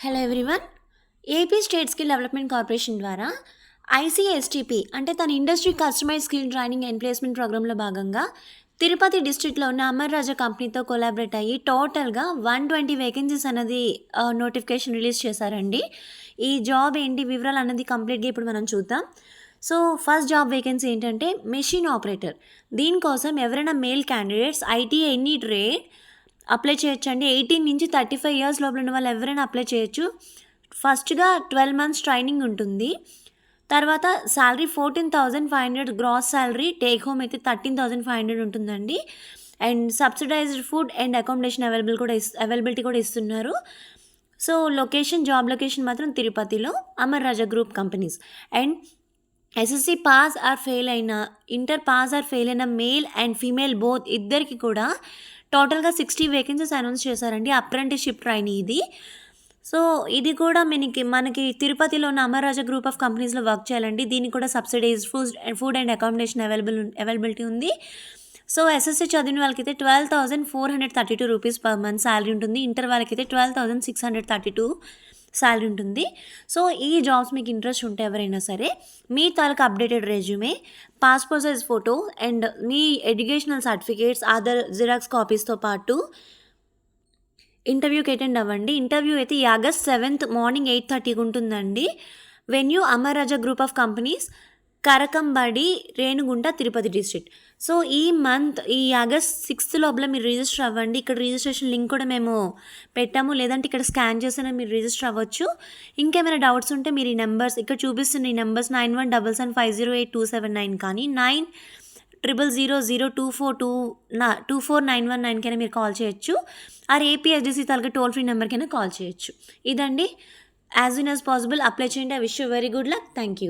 Hello everyone. AP state skill development corporation ద్వారా ICSTP అంటే తన industry customize skill training and placement ప్రోగ్రాంలో భాగంగా తిరుపతి డిస్ట్రిక్ట్లో ఉన్న అమర్ రాజా కంపెనీతో కొలాబరేట్ అయ్యి టోటల్గా 120 వేకెన్సీస్ అన్నది నోటిఫికేషన్ రిలీజ్ చేశారండి. ఈ జాబ్ ఏంటి వివరాలు అన్నది కంప్లీట్గా ఇప్పుడు మనం చూద్దాం. సో ఫస్ట్ జాబ్ వేకెన్సీ ఏంటంటే మెషిన్ ఆపరేటర్. దీనికోసం ఎవరైనా male candidates ITI any trade apply చేయొచ్చండి. 18 నుంచి 35 ఇయర్స్ లోపల ఉన్న వాళ్ళు ఎవరైనా అప్లై చేయొచ్చు. ఫస్ట్గా 12 మంత్స్ ట్రైనింగ్ ఉంటుంది. తర్వాత salary 14,500 gross salary, take home అయితే 13,500 ఉంటుందండి. And subsidised food and accommodation availability కూడా ఇస్తున్నారు. సో జాబ్ లొకేషన్ మాత్రం తిరుపతిలో Amar Raja group companies. And SSC pass or fail అయిన, ఇంటర్ పాస్ ఆర్ ఫెయిల్ అయిన మేల్ అండ్ ఫీమేల్ బోత్ ఇద్దరికి కూడా టోటల్గా 60 వేకెన్సీస్ అనౌన్స్ చేశారండి. అప్రెంటిస్షిప్ ట్రైనింగ్ ఇది. సో ఇది కూడా మనకి తిరుపతిలో ఉన్న అమర్ రాజా గ్రూప్ ఆఫ్ కంపెనీస్లో వర్క్ చేయాలండి. దీనికి కూడా subsidise food and accommodation availability ఉంది. సో ఎస్ఎస్సి చదివిన వాళ్ళకైతే 12,432 రూపీస్ పర్ మంత్ శాలరీ ఉంటుంది. ఇంటర్ వాళ్ళకైతే 12,632 శాలరీ ఉంటుంది. సో ఈ జాబ్స్ మీకు ఇంట్రెస్ట్ ఉంటే ఎవరైనా సరే మీ తాలూకు updated resume, passport size photo and మీ ఎడ్యుకేషనల్ సర్టిఫికేట్స్, ఆధార్ జిరాక్స్ కాపీస్తో పాటు ఇంటర్వ్యూకి అటెండ్ అవ్వండి. ఇంటర్వ్యూ అయితే ఆగస్ట్ 7th మార్నింగ్ 8:30కి ఉంటుందండి. Venue Amar Raja group of companies, Karakambadi, Renigunta, Tirupati district. So ఈ ఆగస్ట్ 6th లోపల మీరు రిజిస్టర్ అవ్వండి. ఇక్కడ రిజిస్ట్రేషన్ లింక్ కూడా మేము పెట్టాము, లేదంటే ఇక్కడ స్కాన్ చేసినా మీరు రిజిస్టర్ అవ్వచ్చు. ఇంకేమైనా డౌట్స్ ఉంటే మీరు ఈ నెంబర్స్ ఇక్కడ చూపిస్తున్న ఈ నెంబర్స్ 9177508279 కానీ 900002424919 కైనా మీరు కాల్ చేయొచ్చు. ఆర్ ఏపీఎస్డిసి తాలూకా టోల్ ఫ్రీ నెంబర్కైనా కాల్ చేయొచ్చు. ఇదండి. As soon as possible apply చేయండి. I wish you very good luck. Thank you.